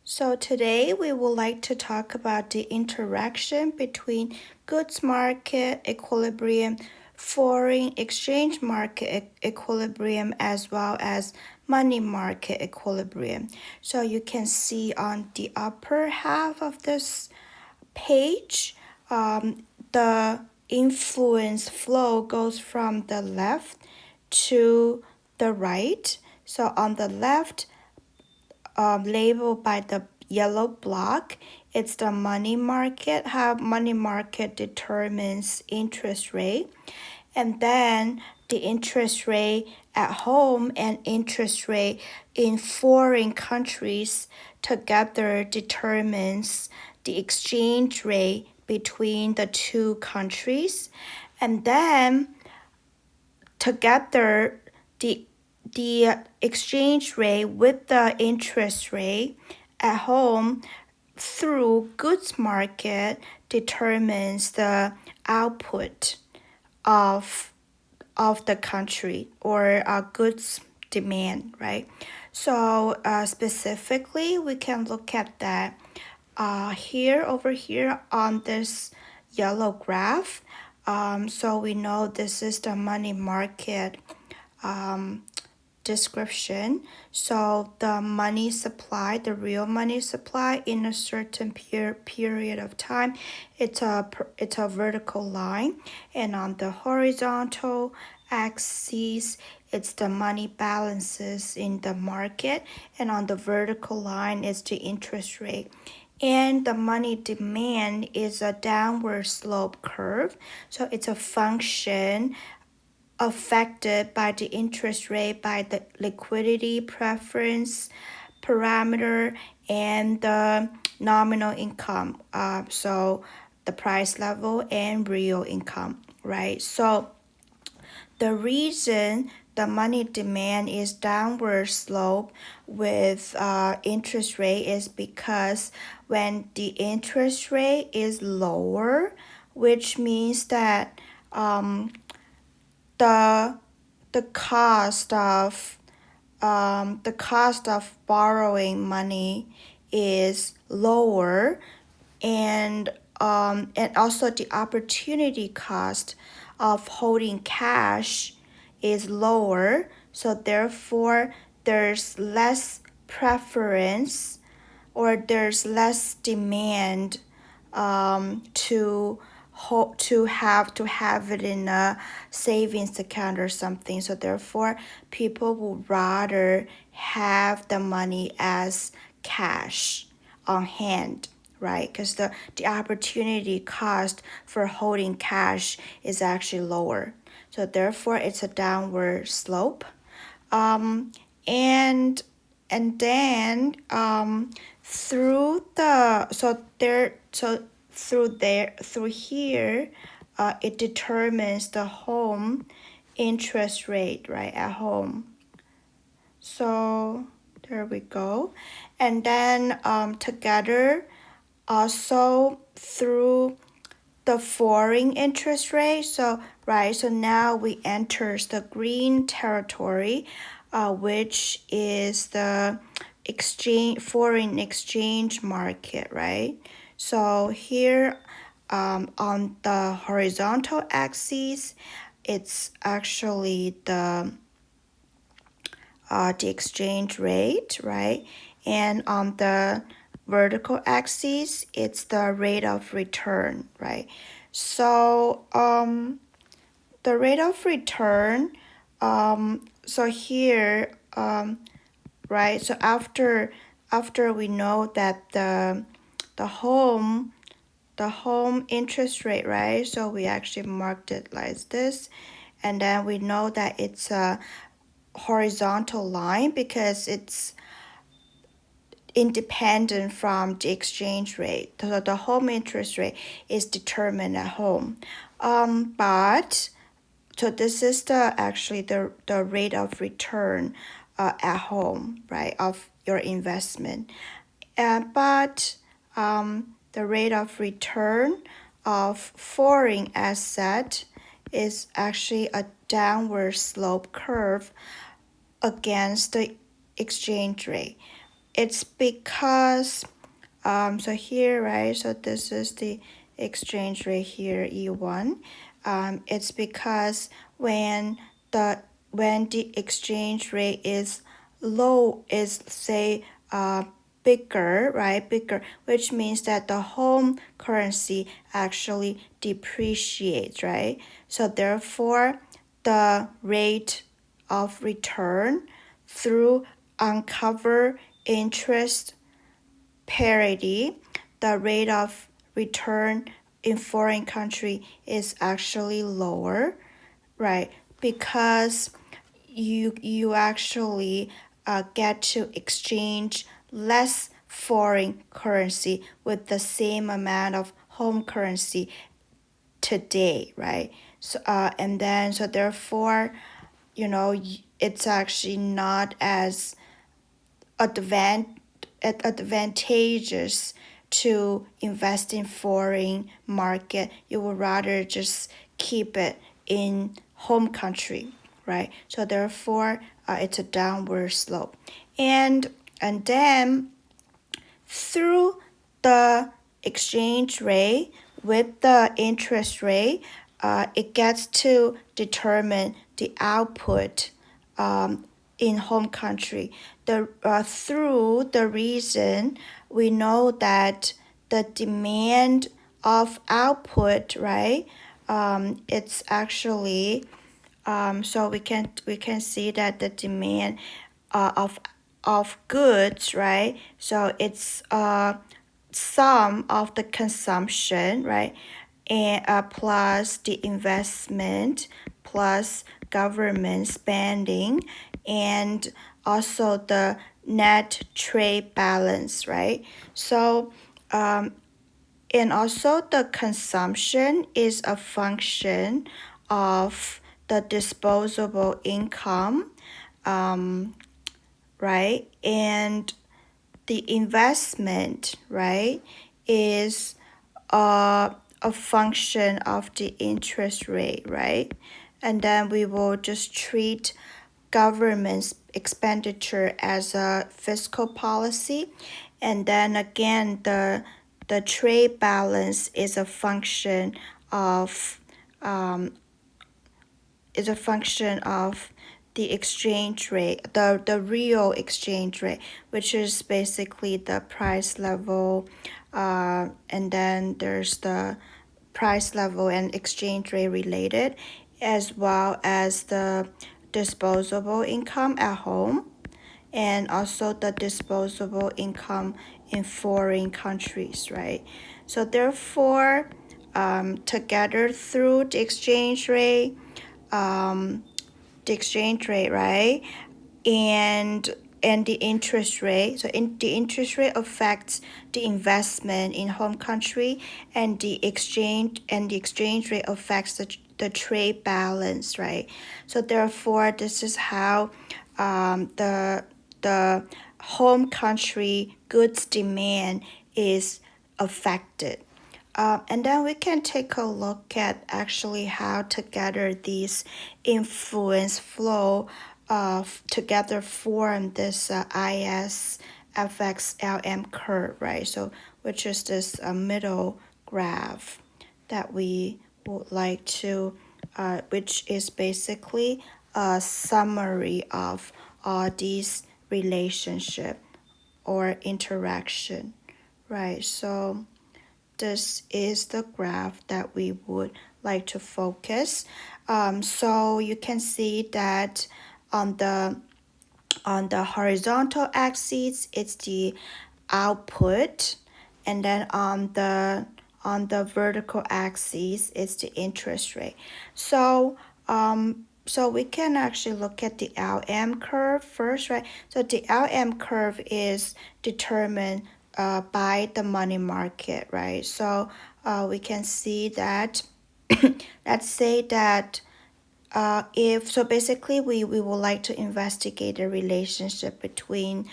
So today we would like to talk about the interaction between goods market equilibrium, foreign exchange market equilibrium, as well as money market equilibrium. So you can see on the upper half of this page, the influence flow goes from the left to the right. So on the left, labeled by the yellow block, it's the money market, how money market determines interest rate. And then the interest rate at home and interest rate in foreign countries together determines the exchange rate between the two countries. And then together the exchange rate with the interest rate at home through goods market determines the output of the country or goods demand, right? So specifically, we can look at that over here on this yellow graph. So we know this is the money market um, description. So the money supply, the real money supply in a certain period of time, it's a vertical line, and on the horizontal axis, it's the money balances in the market, and on the vertical line is the interest rate. And the money demand is a downward slope curve, so it's a function affected by the interest rate, by the liquidity preference parameter, and the nominal income. So the price level and real income, right? So the reason the money demand is downward slope with interest rate is because when the interest rate is lower, which means that the the cost of borrowing money is lower, and also the opportunity cost of holding cash is lower. So therefore, there's less preference or there's less demand to have it in a savings account or something. So therefore, people would rather have the money as cash on hand, right? Because the opportunity cost for holding cash is actually lower. So therefore, it's a downward slope. Um, and and then through the so there so through here, it determines the home interest rate, right, at home. So there we go. And then together also through the foreign interest rate. So right, so now we enters the green territory, which is the foreign exchange market, right? So here on the horizontal axis, it's actually the exchange rate, right? And on the vertical axis, it's the rate of return, right? So the rate of return, so here, right? So after we know that the home the home interest rate, right? So we actually marked it like this, and then we know that it's a horizontal line because it's independent from the exchange rate. So the home interest rate is determined at home. But so this is the rate of return at home, right, of your investment. But the rate of return of foreign asset is actually a downward slope curve against the exchange rate. it's because so here, right, so this is the exchange rate here, E1. It's because when the when the exchange rate is low, is say bigger, right, bigger, which means that the home currency actually depreciates, right? So therefore the rate of return through uncovered interest parity, the rate of return in foreign country is actually lower, right? Because you actually get to exchange less foreign currency with the same amount of home currency today, right? So and then so therefore, it's actually not as advan- advantageous to invest in foreign market. You would rather just keep it in home country, right? So therefore it's a downward slope. And then through the exchange rate with the interest rate, it gets to determine the output in home country. Through the reason we know that the demand of output, right? It's actually so we can see that the demand of goods, right? So it's sum of the consumption, right? And plus the investment, plus government spending, and also the net trade balance, right? So and also the consumption is a function of the disposable income, right? And the investment, right, is a function of the interest rate, right? And then we will just treat government's expenditure as a fiscal policy. And then again, the trade balance is a function of the exchange rate, the real exchange rate, which is basically the price level, and then there's the price level and exchange rate related, as well as the disposable income at home, and also the disposable income in foreign countries, right? So therefore, together through the exchange rate, right? And the interest rate. So the interest rate affects the investment in home country, and the exchange rate affects the trade balance, right? So therefore, this is how the home country goods demand is affected. And then we can take a look at actually how together these influence flow together form this ISFXLM curve, right? So which is this middle graph that we would like to, which is basically a summary of all these relationship or interaction, right? So this is the graph that we would like to focus. So you can see that on the horizontal axis it's the output, and then on the vertical axis it's the interest rate. So we can actually look at the LM curve first, right? So the LM curve is determined by the money market, right? So we can see that let's say that if so basically we would like to investigate the relationship between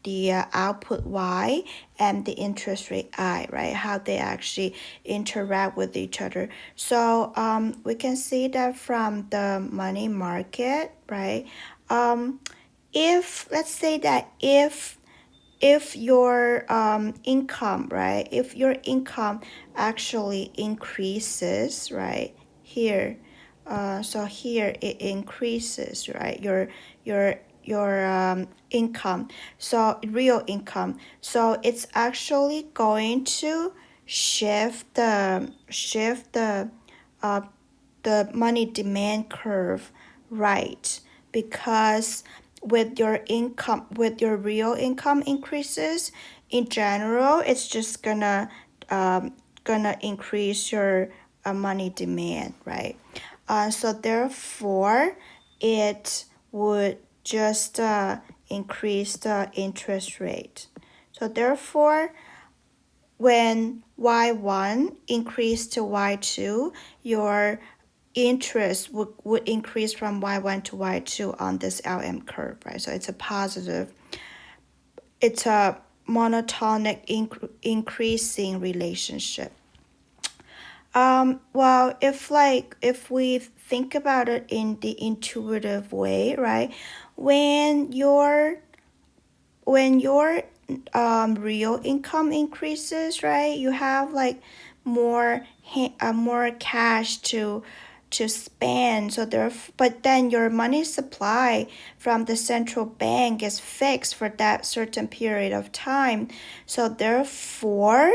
the output y and the interest rate I, right? How they actually interact with each other. So we can see that from the money market, right? If let's say that if your income, right, if your income actually increases, right, here, so here it increases, right, your income, so real income, so it's actually going to uh, the money demand curve right, because with your real income increases, in general it's just gonna increase your money demand, right? So therefore it would just increase the interest rate. So therefore when y1 increase to y2, your interest would increase from y1 to y2 on this LM curve, right? So it's a positive, it's a monotonic increasing relationship. Well, if we think about it in the intuitive way, right? When your when your real income increases, right, you have like more cash to spend, so there, but then your money supply from the central bank is fixed for that certain period of time, so therefore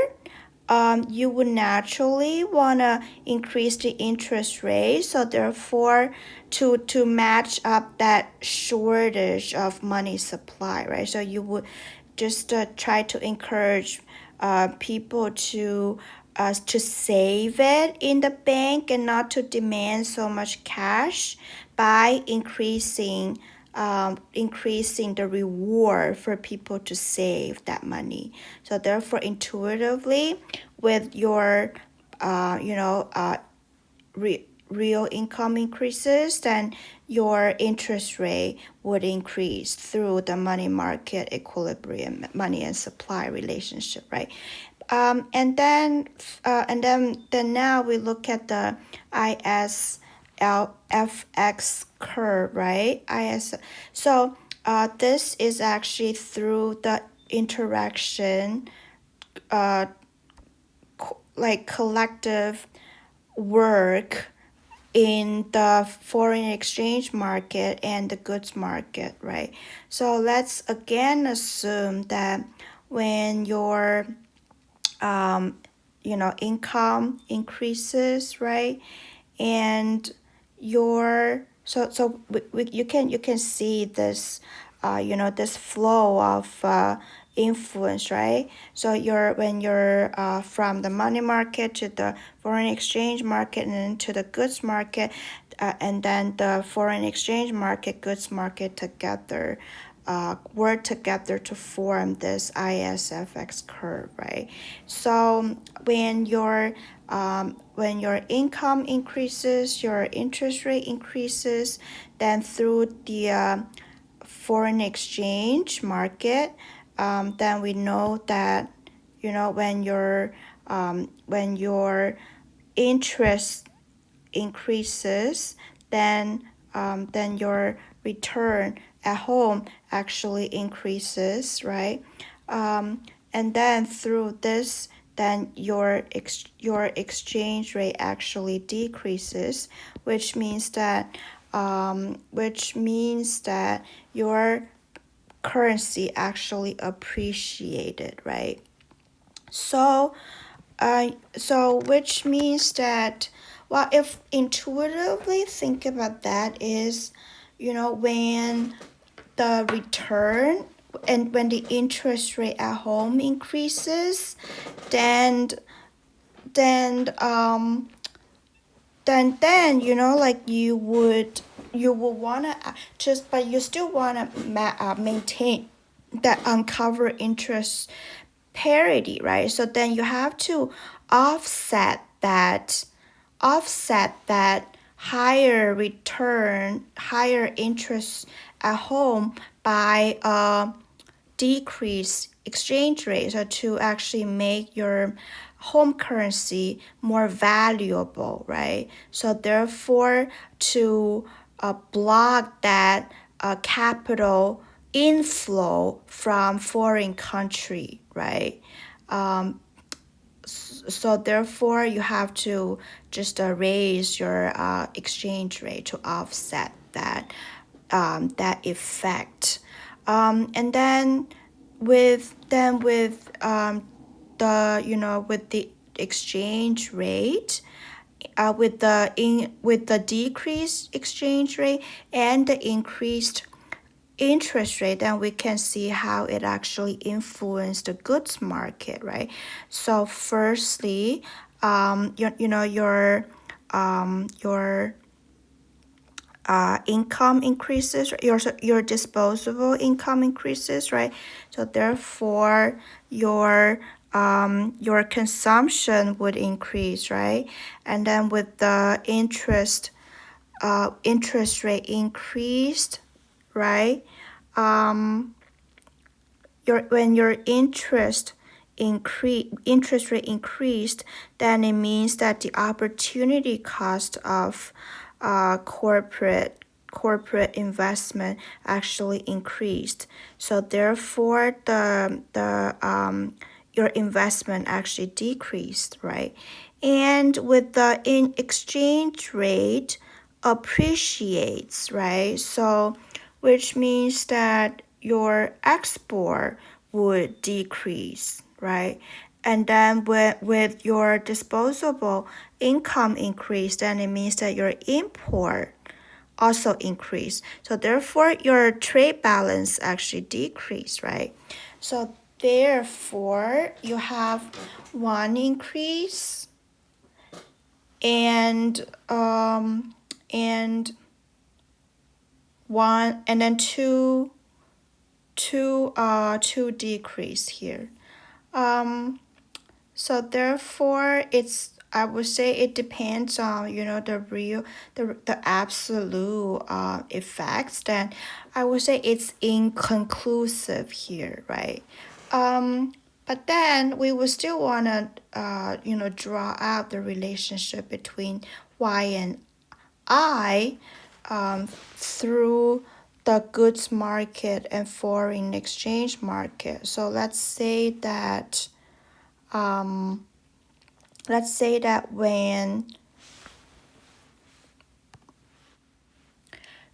you would naturally want to increase the interest rate, so therefore to match up that shortage of money supply, right? So you would just try to encourage people to save it in the bank and not to demand so much cash by increasing the reward for people to save that money. So therefore, intuitively, with your real income increases, then your interest rate would increase through the money market equilibrium, money and supply relationship, right? And then now we look at the ISLFX curve, right? So this is actually through the interaction, like collective work in the foreign exchange market and the goods market, right? So let's again assume that when your income increases, right, and your you can see this this flow of influence, right? So when you're from the money market to the foreign exchange market and then to the goods market, and then the foreign exchange market goods market together work together to form this ISFX curve, right? So when your income increases, your interest rate increases, then through the foreign exchange market, then we know that when your interest increases, then your return at home actually increases, right? And then through this, then your exchange rate actually decreases, which means that your currency actually appreciated, right? So which means that, well, if intuitively think about that is, when the return and when the interest rate at home increases, then then um then like you would want to just, but you still want to maintain that uncovered interest parity, right? So then you have to offset that higher return, higher interest at home by decrease exchange rate, so to actually make your home currency more valuable, right? So therefore, to block that capital inflow from foreign country, right? So therefore you have to just raise your exchange rate to offset that effect. And then with with the exchange rate, with the decreased exchange rate and the increased interest rate, then we can see how it actually influenced the goods market, right? So firstly, your income increases, your disposable income increases, right? So therefore your consumption would increase, right? And then with the interest rate increased, right? When your interest rate increased, then it means that the opportunity cost of corporate investment actually increased. So therefore the your investment actually decreased, right? And with the in exchange rate appreciates, right? So which means that your export would decrease, right? And then with your disposable income increase, then it means that your import also increase. So therefore your trade balance actually decrease, right? So therefore you have one increase and and one and then two decrease here. So therefore it's, I would say it depends on the absolute effects. Then I would say it's inconclusive here, right? But then we would still wanna draw out the relationship between Y and I through the goods market and foreign exchange market. So let's say that when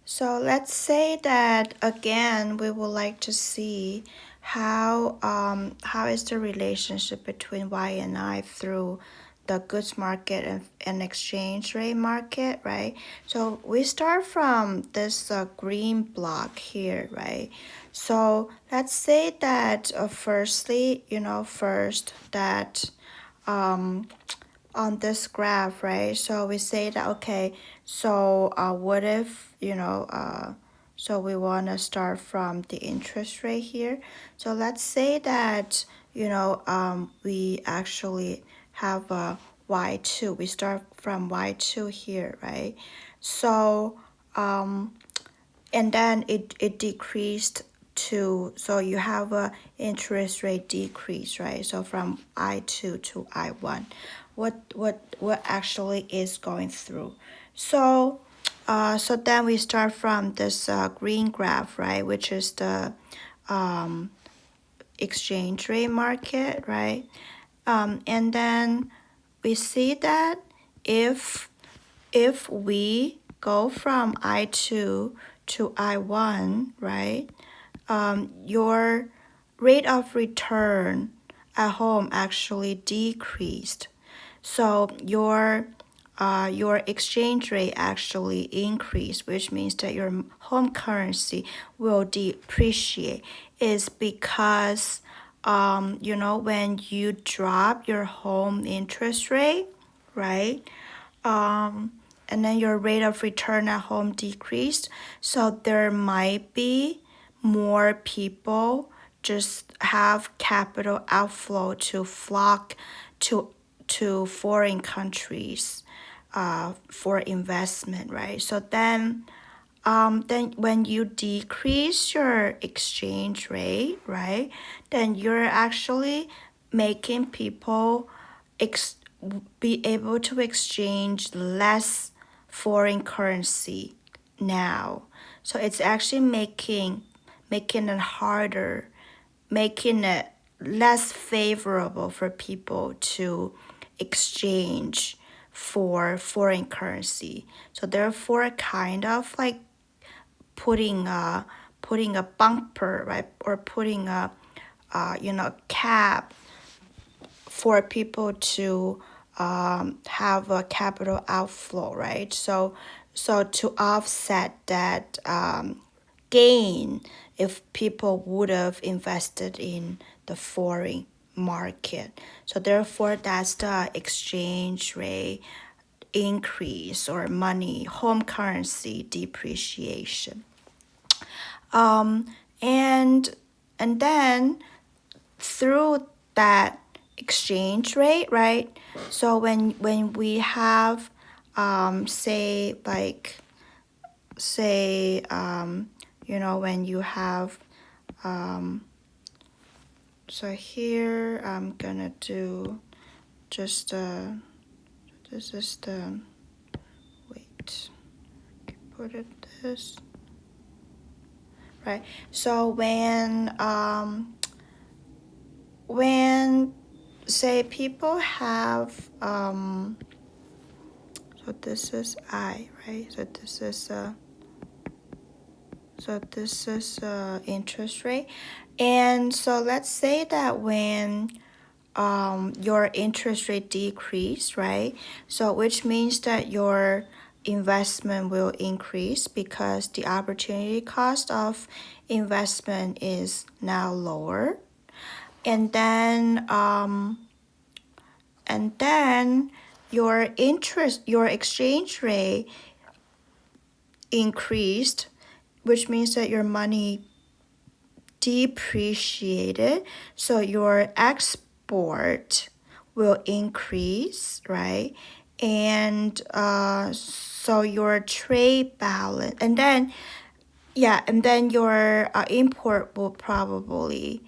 so let's say that again we would like to see how is the relationship between Y and I through the goods market and exchange rate market, right? So we start from this green block here, right? So let's say that firstly, first that on this graph, right? So we say that okay, so what if so we want to start from the interest rate here. So let's say that we actually have a y2. We start from y2 here, right? So and then it decreased to, so you have a interest rate decrease, right? So from I2 to I1, what actually is going through? So so then we start from this green graph, right, which is the exchange rate market, right? And then we see that if we go from I2 to I1, right, your rate of return at home actually decreased. So your exchange rate actually increased, which means that your home currency will depreciate. Is because when you drop your home interest rate, right? And then your rate of return at home decreased. So there might be more people just have capital outflow to flock to foreign countries for investment, right? So then when you decrease your exchange rate, right, then you're actually making people be able to exchange less foreign currency now. So it's actually making it harder, making it less favorable for people to exchange for foreign currency. So therefore, kind of like putting a bumper, right, or putting a cap for people to have a capital outflow, right? So to offset that gain if people would have invested in the foreign market. So therefore, that's the exchange rate increase or money home currency depreciation. And then through that exchange rate, right? So when we have say when you have so here I'm gonna do just this is the wait, put it this right. So when say people have so this is I, right? So this is interest rate. And so let's say that when your interest rate decrease, right? So which means that your investment will increase because the opportunity cost of investment is now lower. And then your exchange rate increased, which means that your money depreciated, so your export will increase, right? And so your trade balance, and then your import will probably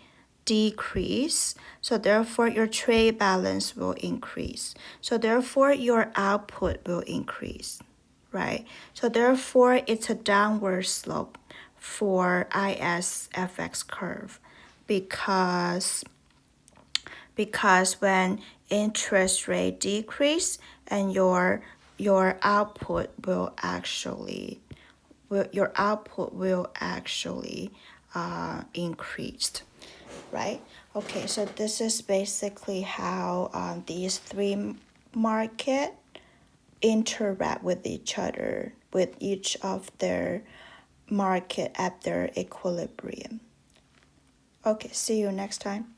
decrease. So therefore, your trade balance will increase. So therefore, your output will increase, right? So therefore, it's a downward slope for ISFX curve because when interest rate decrease and your output will actually increase, right? Okay, so this is basically how these three market interact with each other, with each of their market at their equilibrium. Okay, see you next time.